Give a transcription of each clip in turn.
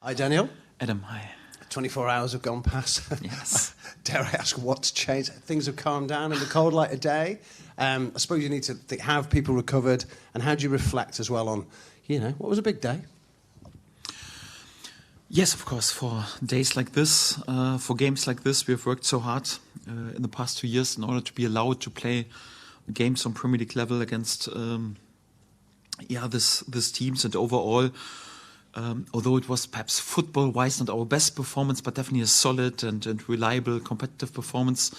Hi, Daniel. Adam, hi. 24 hours have gone past. Yes. Dare I ask what's changed? Things have calmed down in the cold light of day. I suppose you need to think, have people recovered? And how do you reflect as well on, what was a big day? Yes, of course. For days like this, for games like this, we have worked so hard in the past 2 years in order to be allowed to play games on Premier League level against this teams. And overall, although it was perhaps football-wise not our best performance, but definitely a solid and reliable competitive performance,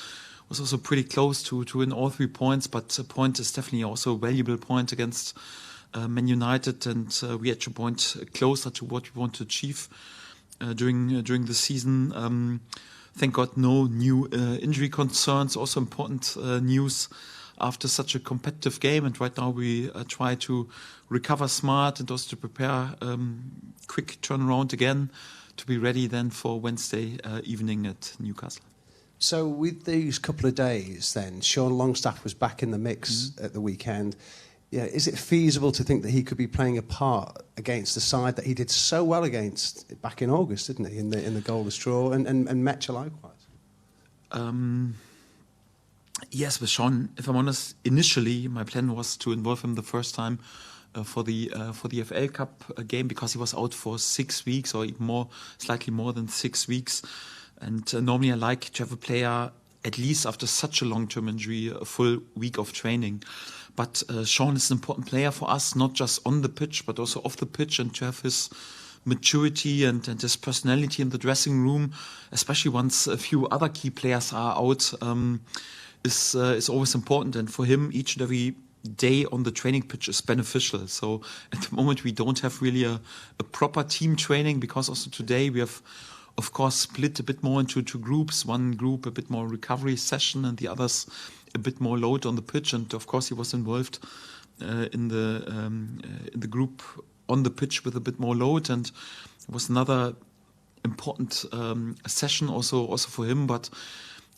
was also pretty close to win all 3 points. But a point is definitely also a valuable point against Man United, and we had to point closer to what we want to achieve during the season. Thank God, no new injury concerns. Also important news after such a competitive game. And right now we try to recover smart and also to prepare quick turnaround again to be ready then for Wednesday evening at Newcastle. So with these couple of days then, Sean Longstaff was back in the mix at the weekend. Yeah, is it feasible to think that he could be playing a part against the side that he did so well against back in August, didn't he, in the goalless draw, and Metcha likewise? Yes, with Sean, if I'm honest, initially my plan was to involve him the first time for the FA Cup game, because he was out for 6 weeks or even more, slightly more than 6 weeks. And normally I like to have a player, at least after such a long-term injury, a full week of training. But Sean is an important player for us, not just on the pitch, but also off the pitch, and to have his maturity and his personality in the dressing room, especially once a few other key players are out, is always important. And for him, each and every day on the training pitch is beneficial. So at the moment, we don't have really a proper team training, because also today we have, of course, split a bit more into 2 groups. One group a bit more recovery session, and the others a bit more load on the pitch. And of course, he was involved in the group on the pitch with a bit more load, and it was another important session also for him. But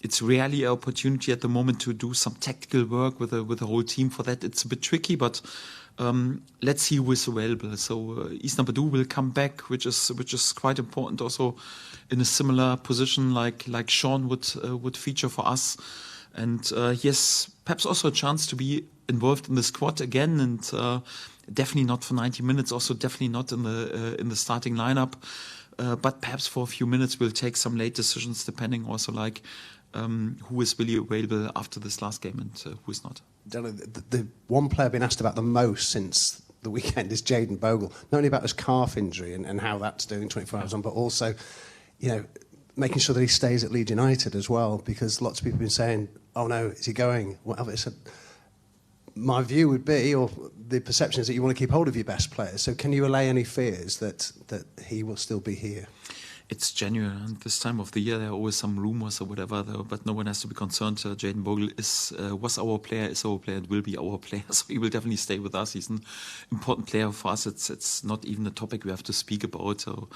it's rarely an opportunity at the moment to do some tactical work with the whole team. For that, it's a bit tricky, but let's see who is available. So Isna Badu will come back, which is quite important, also in a similar position like Sean would feature for us. And he has perhaps also a chance to be involved in the squad again, and definitely not for 90 minutes. Also definitely not in the starting lineup. But perhaps for a few minutes we'll take some late decisions, depending also who is really available after this last game and who is not. The one player being asked about the most since the weekend is Jayden Bogle. Not only about his calf injury and how that's doing 24 hours on, but also, making sure that he stays at Leeds United as well, because lots of people have been saying, oh no, is he going? Whatever. So my view would be, or the perception is, that you want to keep hold of your best players. So can you allay any fears that he will still be here? It's genuine. And this time of the year, there are always some rumours or whatever, though, but no one has to be concerned. Jayden Bogle was our player, is our player, and will be our player. So he will definitely stay with us. He's an important player for us. It's not even a topic we have to speak about. So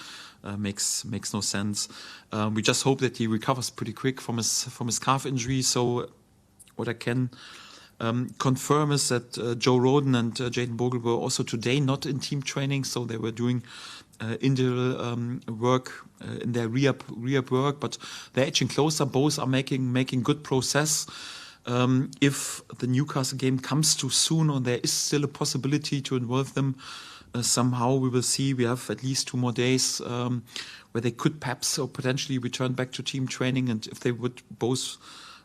makes no sense. We just hope that he recovers pretty quick from his calf injury. So what I can confirm is that Joe Roden and Jayden Bogle were also today not in team training, so they were doing individual work in their rehab work, but they're edging closer. Both are making good progress. If the Newcastle game comes too soon, or there is still a possibility to involve them somehow, we will see. We have at least 2 more days where they could perhaps or potentially return back to team training, and if they would both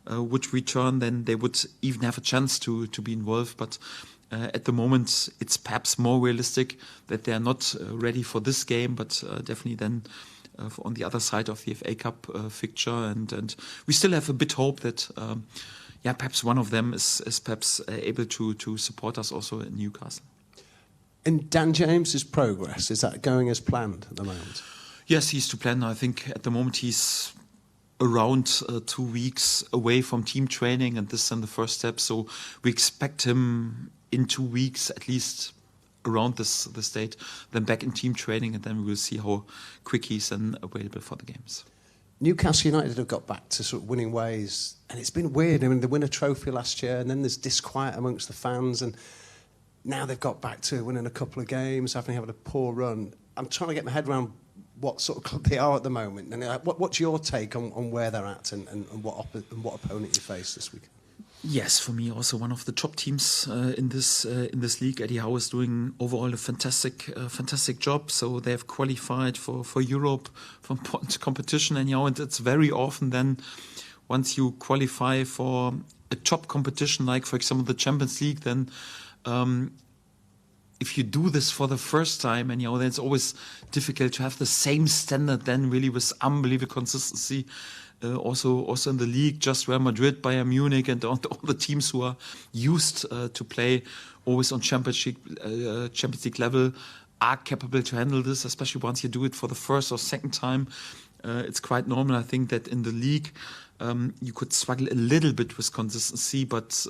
would return, then they would even have a chance to be involved. But at the moment, it's perhaps more realistic that they are not ready for this game, but definitely then on the other side of the FA Cup fixture. And we still have a bit hope that perhaps one of them is perhaps able to support us also in Newcastle. And Dan James's progress, is that going as planned at the moment? Yes, he's to plan. I think at the moment he's around 2 weeks away from team training, and this is then the first step. So we expect him in 2 weeks, at least around this date, then back in team training, and then we will see how quick he's then available for the games. Newcastle United have got back to sort of winning ways, and it's been weird. I mean, they win a trophy last year, and then there's disquiet amongst the fans, and now they've got back to winning a couple of games, having a poor run. I'm trying to get my head around what sort of club they are at the moment? And what's your take on where they're at and what opponent you face this week? Yes, for me also one of the top teams in this league. Eddie Howe is doing overall a fantastic job. So they have qualified for Europe, for important competition, and it's very often then once you qualify for a top competition, like for example the Champions League, then if you do this for the first time, and then it's always difficult to have the same standard then really with unbelievable consistency. Also in the league, just Real Madrid, Bayern Munich, and all the teams who are used to play always on Champions League level are capable to handle this, especially once you do it for the first or second time. It's quite normal. I think that in the league you could struggle a little bit with consistency, but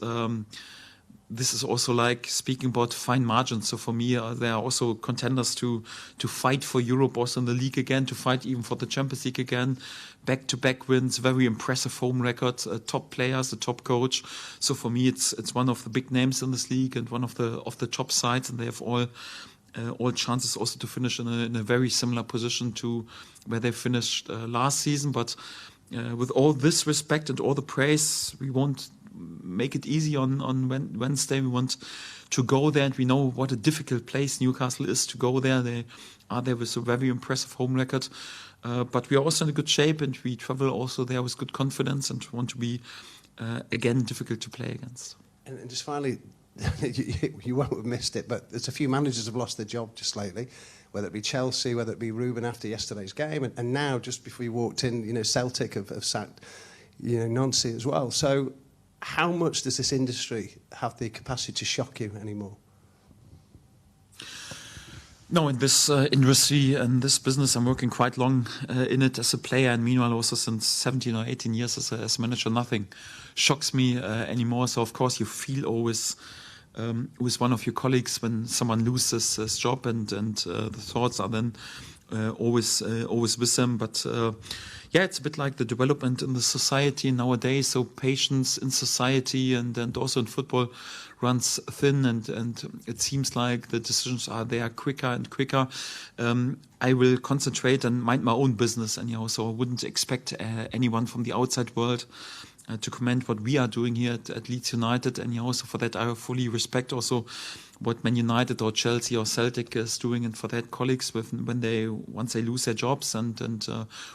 this is also like speaking about fine margins. So for me, there are also contenders to fight for Europe, also in the league again, to fight even for the Champions League again. Back-to-back wins, very impressive home record, top players, a top coach. So for me, it's one of the big names in this league and one of the top sides, and they have all chances also to finish in a very similar position to where they finished last season. But with all this respect and all the praise, we won't make it easy on Wednesday. We want to go there, and we know what a difficult place Newcastle is to go there. They are there with a very impressive home record, but we are also in a good shape, and we travel also there with good confidence and want to be again difficult to play against. And just finally, you won't have missed it, but there's a few managers have lost their job just lately, whether it be Chelsea, whether it be Ruben after yesterday's game, and now just before you walked in, Celtic have sacked Nancy as well. So how much does this industry have the capacity to shock you anymore? No, in this industry and this business, I'm working quite long in it as a player, and meanwhile also since 17 or 18 years as a manager, nothing shocks me anymore. So of course you feel always with one of your colleagues when someone loses his job, and the thoughts are then always with them. But yeah, it's a bit like the development in the society nowadays. So patience in society and also in football runs thin, and it seems like the decisions are there quicker and quicker. I will concentrate and mind my own business, and so I wouldn't expect anyone from the outside world to comment what we are doing here at Leeds United, and so for that I fully respect also what Man United or Chelsea or Celtic is doing, and for that colleagues once they lose their jobs, and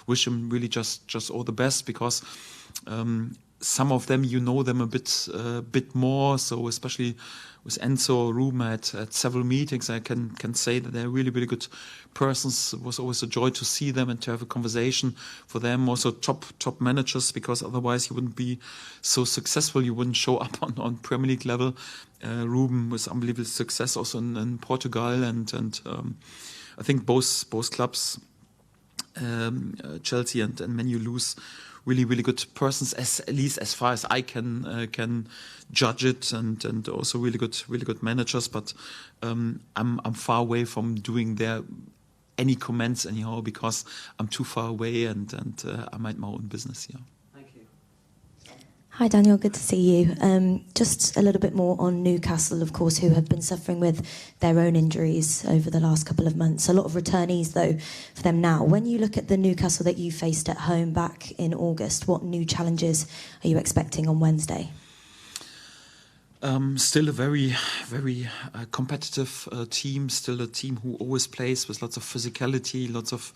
wish them really just all the best, because some of them them a bit more. So especially with Enzo, Ruben, at several meetings, I can say that they're really, really good persons. It was always a joy to see them and to have a conversation. For them, also top managers, because otherwise you wouldn't be so successful. You wouldn't show up on Premier League level. Ruben was unbelievable success also in Portugal, and I think both clubs, Chelsea and Man U, lose really, really good persons, at least as far as I can judge it, and also really good managers. But I'm far away from doing any comments anyhow, because I'm too far away, and I mind my own business here. Thank you. Hi Daniel, good to see you. Just a little bit more on Newcastle, of course, who have been suffering with their own injuries over the last couple of months. A lot of returnees, though, for them now. When you look at the Newcastle that you faced at home back in August, what new challenges are you expecting on Wednesday? Still a very, very competitive team. Still a team who always plays with lots of physicality, lots of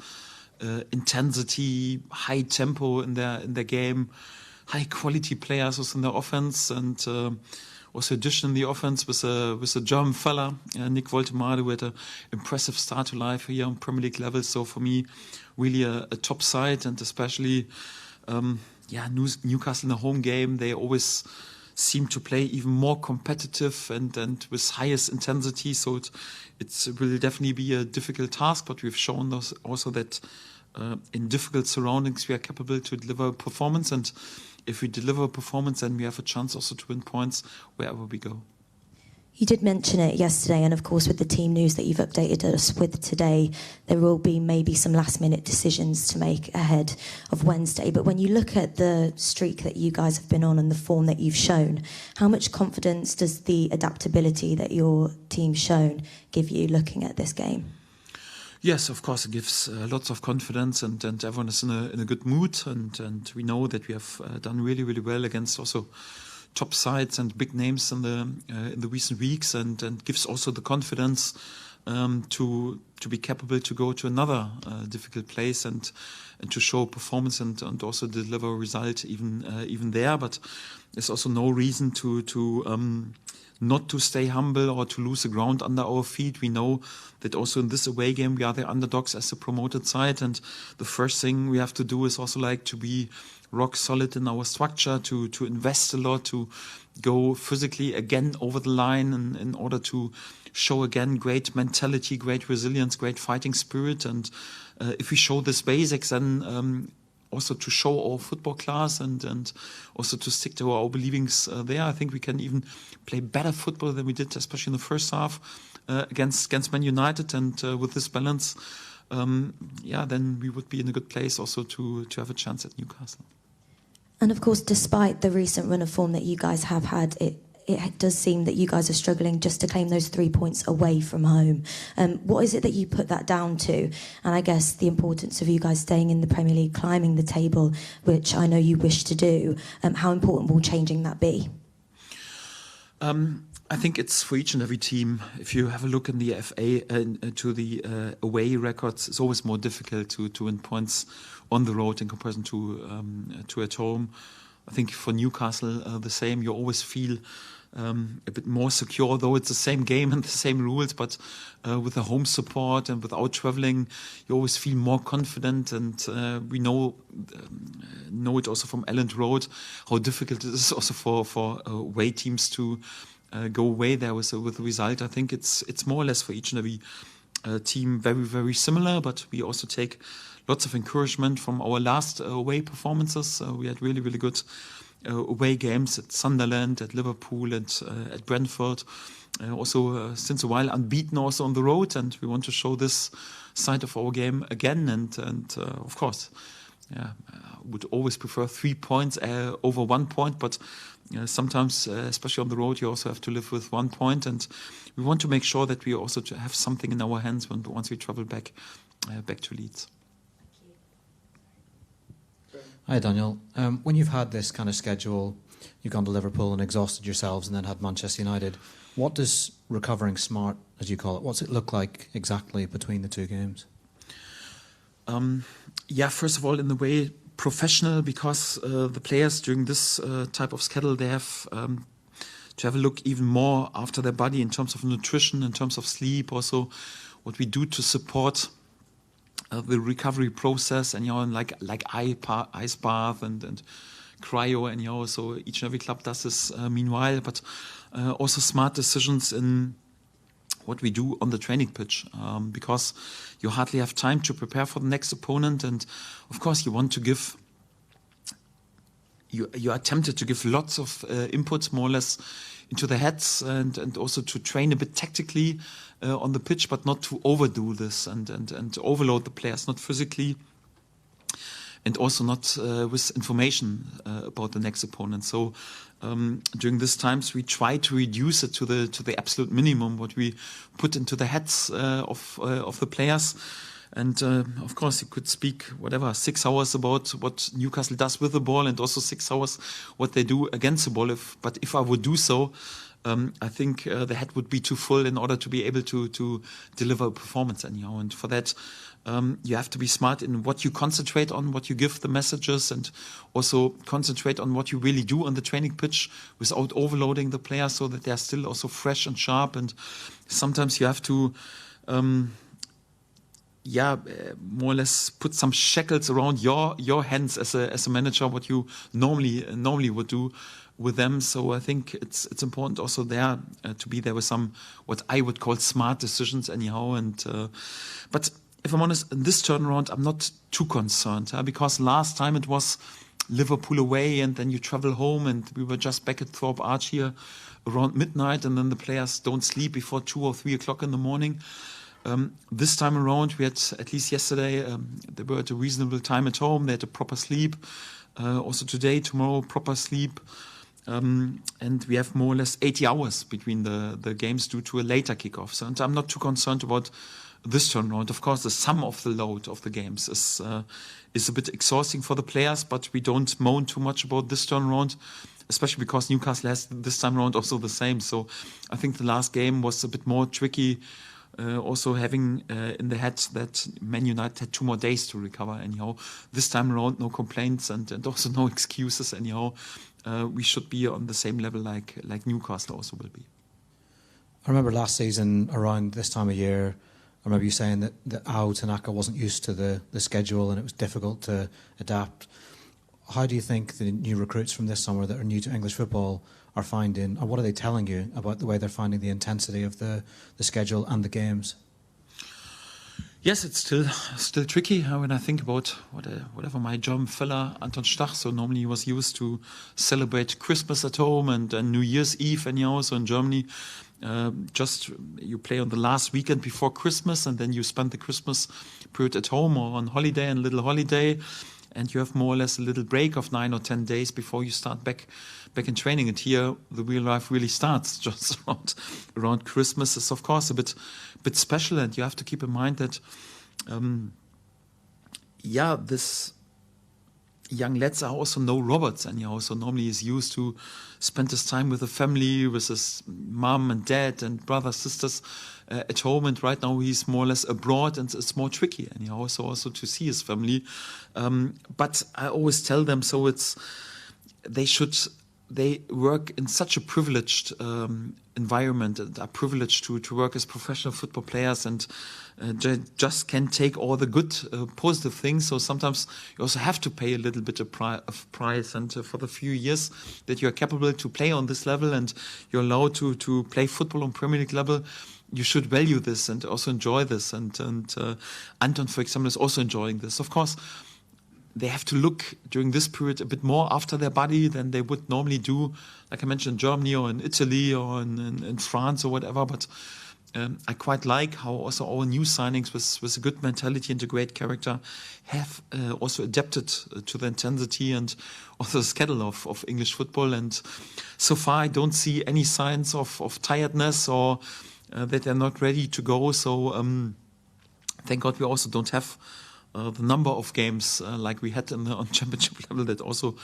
intensity, high tempo in their game. High quality players also in the offense, and also addition in the offense with a German fella, Nick Woltemade, who had an impressive start to life here on Premier League level. So for me, really a top side, and especially Newcastle in a home game, they always seem to play even more competitive and with highest intensity. So it will definitely be a difficult task, but we've shown also that in difficult surroundings we are capable to deliver performance, and if we deliver performance, then we have a chance also to win points wherever we go. You did mention it yesterday, and of course with the team news that you've updated us with today, there will be maybe some last-minute decisions to make ahead of Wednesday. But when you look at the streak that you guys have been on and the form that you've shown, how much confidence does the adaptability that your team's shown give you looking at this game? Yes, of course, it gives lots of confidence, and everyone is in a good mood, and we know that we have done really, really well against also top sides and big names in the recent weeks, and gives also the confidence to be capable to go to another difficult place and to show performance and also deliver a result even there. But there's also no reason to not to stay humble or to lose the ground under our feet. We know that also in this away game we are the underdogs as a promoted side, and the first thing we have to do is also like to be rock solid in our structure, to invest a lot, to go physically again over the line in order to show again great mentality, great resilience, great fighting spirit. And if we show these basics, then also to show our football class and also to stick to our believings there, I think we can even play better football than we did, especially in the first half against Man United. And with this balance, then we would be in a good place also to have a chance at Newcastle. And of course, despite the recent run of form that you guys have had, it does seem that you guys are struggling just to claim those 3 points away from home. What is it that you put that down to? And I guess the importance of you guys staying in the Premier League, climbing the table, which I know you wish to do. How important will changing that be? I think it's for each and every team. If you have a look in the FA to the away records, it's always more difficult to win points on the road in comparison to at home. I think for Newcastle, the same. You always feel a bit more secure, though it's the same game and the same rules, but with the home support and without traveling, you always feel more confident. And we know it also from Elland Road how difficult it is also for away teams to go away there with a result. I think it's more or less for each and every team very, very similar, but we also take lots of encouragement from our last away performances. We had really, really good away games at Sunderland, at Liverpool, and at Brentford. Also, since a while, unbeaten also on the road, and we want to show this side of our game again. And of course, would always prefer 3 points over 1 point, but sometimes, especially on the road, you also have to live with 1 point, and we want to make sure that we also have something in our hands once we travel back to Leeds. Hi Daniel. When you've had this kind of schedule, you've gone to Liverpool and exhausted yourselves and then had Manchester United, what does recovering smart, as you call it, what's it look like exactly between the two games? First of all, in the way professional, because the players during this type of schedule, they have to have a look even more after their body in terms of nutrition, in terms of sleep, also what we do to support the recovery process, and like ice bath and cryo, and so each and every club does this meanwhile, but also smart decisions in what we do on the training pitch, because you hardly have time to prepare for the next opponent, and of course you want to give. You are tempted to give lots of inputs, more or less, into the heads, and also to train a bit tactically on the pitch, but not to overdo this and overload the players, not physically, and also not with information about the next opponent. So during these times, we try to reduce it to the absolute minimum, what we put into the heads of the players. And of course, you could speak 6 hours about what Newcastle does with the ball, and also 6 hours what they do against the ball. But if I would do so, I think the head would be too full in order to be able to deliver a performance anyhow. And for that, you have to be smart in what you concentrate on, what you give the messages, and also concentrate on what you really do on the training pitch without overloading the players, so that they are still also fresh and sharp. And sometimes you have to more or less put some shackles around your hands as a manager, what you normally would do with them. So I think it's important also there to be there with some what I would call smart decisions anyhow. And but if I'm honest, in this turnaround, I'm not too concerned, because last time it was Liverpool away, and then you travel home, and we were just back at Thorpe Arch here around midnight, and then the players don't sleep before 2 or 3 o'clock in the morning. This time around, we had, at least yesterday, they were at a reasonable time at home. They had a proper sleep. Also today, tomorrow, proper sleep. And we have more or less 80 hours between the games due to a later kickoff. So I'm not too concerned about this turnaround. Of course, the sum of the load of the games is a bit exhausting for the players, but we don't moan too much about this turnaround, especially because Newcastle has this time around also the same. So I think the last game was a bit more tricky, also having in the head that Man United had 2 more days to recover anyhow. This time around, no complaints and also no excuses anyhow. We should be on the same level like Newcastle also will be. I remember last season around this time of year, I remember you saying that Ao Tanaka wasn't used to the schedule and it was difficult to adapt. How do you think the new recruits from this summer that are new to English football are finding, or what are they telling you about the way they're finding the intensity of the schedule and the games? Yes, it's still tricky when I think about whatever my German fella Anton Stach. So normally he was used to celebrate Christmas at home and New Year's Eve anyhow. So in Germany, just you play on the last weekend before Christmas, and then you spend the Christmas period at home or on holiday and little holiday, and you have more or less a little break of 9 or 10 days before you start back in training. And here the real life really starts just around Christmas. Is of course a bit special, and you have to keep in mind that this young lads are also no robots anyhow. So normally he's used to spend his time with the family, with his mom and dad and brothers, sisters at home. And right now he's more or less abroad, and it's more tricky anyhow. So also to see his family. But I always tell them, so they work in such a privileged environment and are privileged to work as professional football players, and just can take all the good positive things. So sometimes you also have to pay a little bit of price, and for the few years that you're capable to play on this level and you're allowed to play football on Premier League level, you should value this and also enjoy this. And Anton, for example, is also enjoying this. Of course, they have to look during this period a bit more after their body than they would normally do, like I mentioned, in Germany or in Italy or in France or whatever. But I quite like how also our new signings with a good mentality and a great character have also adapted to the intensity and also the schedule of English football. And so far I don't see any signs of tiredness or that they're not ready to go. So thank God we also don't have the number of games like we had on championship level. That also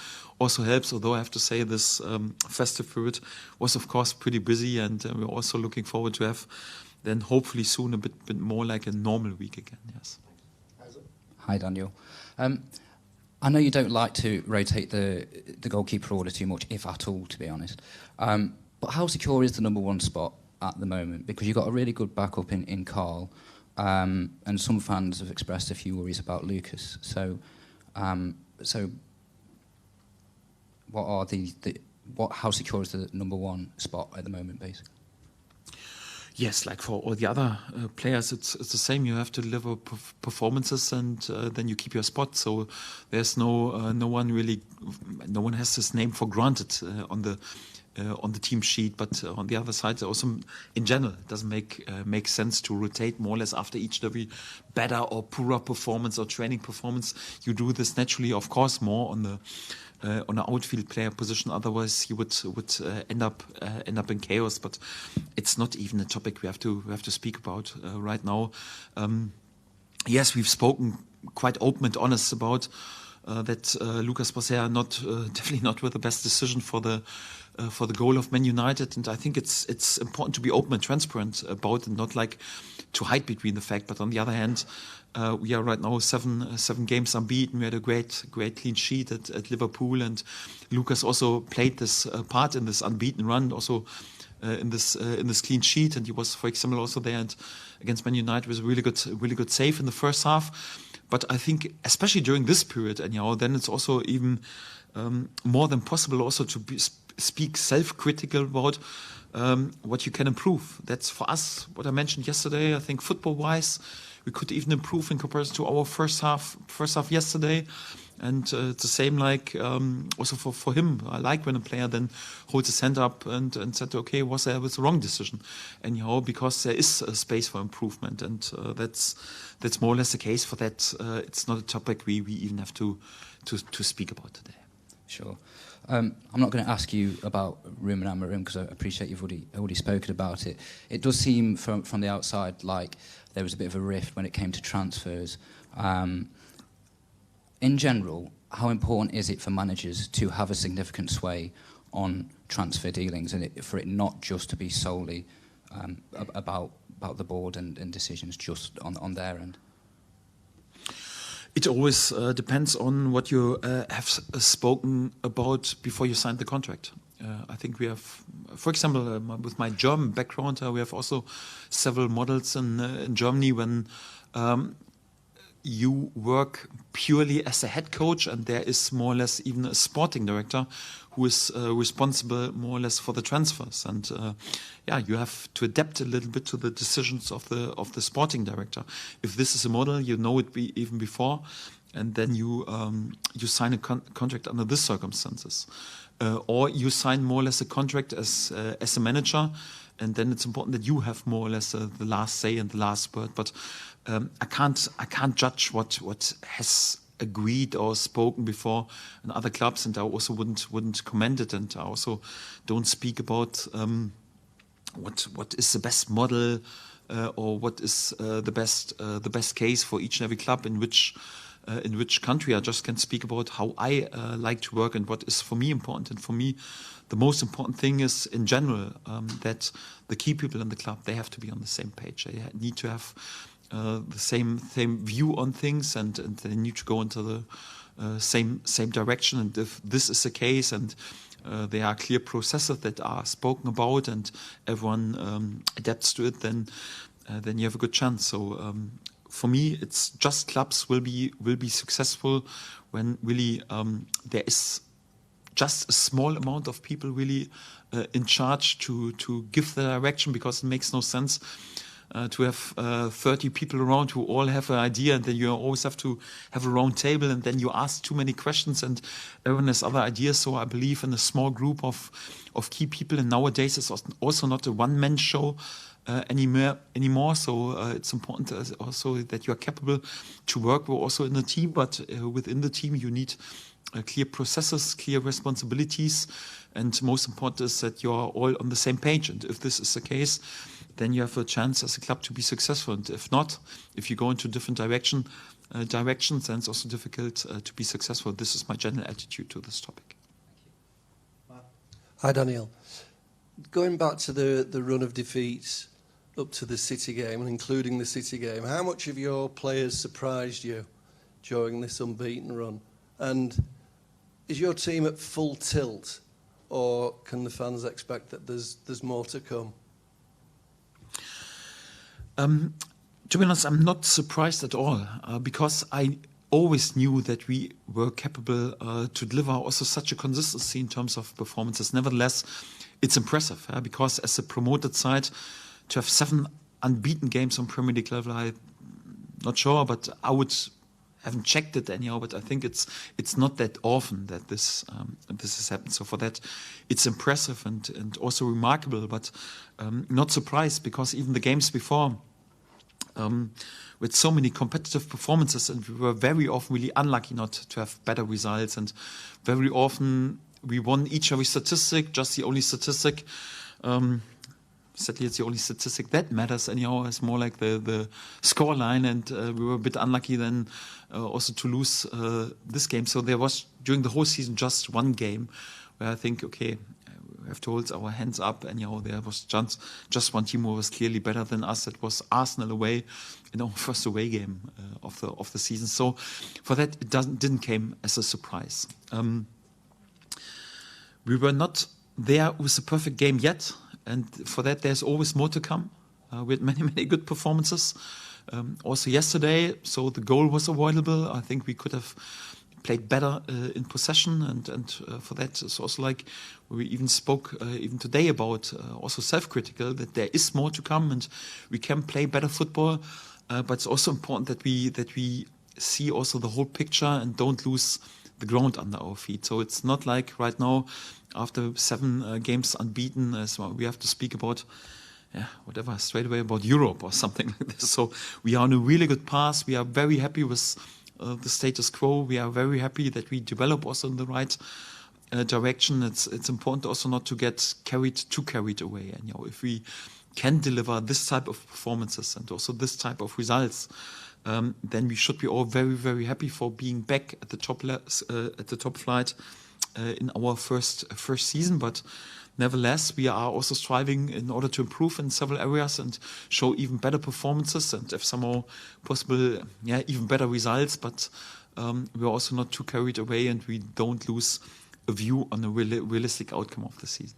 helps, although I have to say this festive period was of course pretty busy, and we're also looking forward to have then hopefully soon a bit more like a normal week again. Yes. Hi Daniel. I know you don't like to rotate the goalkeeper order too much, if at all, to be honest. But how secure is the number 1 spot at the moment? Because you've got a really good backup in Carl. And some fans have expressed a few worries about Lucas. So what are how secure is the number 1 spot at the moment, basically? Yes, like for all the other players, it's the same. You have to deliver performances, and then you keep your spot. So there's no one has his name for granted on the team sheet, but on the other side, also in general, it doesn't make sense to rotate more or less after each every better or poorer performance or training performance. You do this naturally, of course, more on the outfield player position. Otherwise, you would end up in chaos. But it's not even a topic we have to speak about right now. Yes, we've spoken quite open and honest about that Lucas was here definitely not with the best decision for the goal of Man United, and I think it's important to be open and transparent about it, and not like to hide between the fact. But on the other hand, we are right now seven games unbeaten. We had a great clean sheet at Liverpool, and Lucas also played this part in this unbeaten run, also in this clean sheet, and he was, for example, also there and against Man United with a really good save in the first half. But I think, especially during this period, anyhow, then it's also even more than possible also to speak self-critical about what you can improve. That's for us what I mentioned yesterday. I think football-wise, we could even improve in comparison to our first half yesterday. And it's the same like also for him. I like when a player then holds his hand up and said, okay, was there the wrong decision? Anyhow, because there is a space for improvement, and that's more or less the case for that. It's not a topic we even have to speak about today. Sure. I'm not going to ask you about Ruben Amorim because I appreciate you've already spoken about it. It does seem from the outside like there was a bit of a rift when it came to transfers. In general, how important is it for managers to have a significant sway on transfer dealings, and for it not just to be solely about the board and decisions just on their end? It always depends on what you have spoken about before you signed the contract. I think we have, for example, with my German background, we have also several models in Germany when you work purely as a head coach, and there is more or less even a sporting director who is responsible more or less for the transfers. And you have to adapt a little bit to the decisions of the sporting director. If this is a model, you know it even before, and then you sign a contract under these circumstances, or you sign more or less a contract as a manager, and then it's important that you have more or less the last say and the last word. But I can't judge what has agreed or spoken before in other clubs, and I also wouldn't comment it, and I also don't speak about what is the best model or what is the best case for each and every club in which country. I just can speak about how I like to work and what is for me important. And for me, the most important thing is in general that the key people in the club, they have to be on the same page. They need to have the same view on things, and they need to go into the same direction. And if this is the case, and there are clear processes that are spoken about, and everyone adapts to it, then you have a good chance. So for me, it's just clubs will be successful when really there is just a small amount of people really in charge to give the direction, because it makes no sense to have 30 people around who all have an idea, and then you always have to have a round table, and then you ask too many questions and everyone has other ideas. So I believe in a small group of key people, and nowadays it's also not a one-man show anymore. So it's important also that you are capable to work also in a team, but within the team you need clear processes, clear responsibilities, and most important is that you are all on the same page. And if this is the case, then you have a chance as a club to be successful. And if not, if you go into different directions, then it's also difficult to be successful. This is my general attitude to this topic. Hi, Daniel. Going back to the run of defeats up to the City game, and including the City game, how much of your players surprised you during this unbeaten run? And is your team at full tilt, or can the fans expect that there's more to come? To be honest, I'm not surprised at all, because I always knew that we were capable to deliver also such a consistency in terms of performances. Nevertheless, it's impressive, because as a promoted side, to have 7 unbeaten games on Premier League level, I'm not sure, but haven't checked it anyhow, but I think it's not that often that this has happened. So for that, it's impressive and also remarkable, but not surprised, because even the games before, with so many competitive performances, and we were very often really unlucky not to have better results, and very often we won each every statistic, just the only statistic. Sadly, it's the only statistic that matters anyhow. It's more like the score line, and we were a bit unlucky then also to lose this game. So there was, during the whole season, just one game where I think, okay, we have to hold our hands up. Anyhow, there was just one team who was clearly better than us. That was Arsenal away in our first away game of the season. So for that, it didn't came as a surprise. We were not there with a perfect game yet. And for that, there's always more to come. We had many good performances. Also yesterday, so the goal was avoidable. I think we could have played better in possession. And for that, it's also like we even spoke even today about also self-critical, that there is more to come and we can play better football. But it's also important that we see also the whole picture and don't lose the ground under our feet. So it's not like right now, after 7 games unbeaten, so we have to speak about whatever straight away about Europe or something like this. So we are on a really good path. We are very happy with the status quo. We are very happy that we develop also in the right direction. It's important also not to get carried away. And if we can deliver this type of performances and also this type of results, then we should be all very, very happy for being back at the top flight in our first season. But nevertheless, we are also striving in order to improve in several areas and show even better performances and if somehow possible, even better results. But we're also not too carried away and we don't lose a view on the realistic outcome of the season.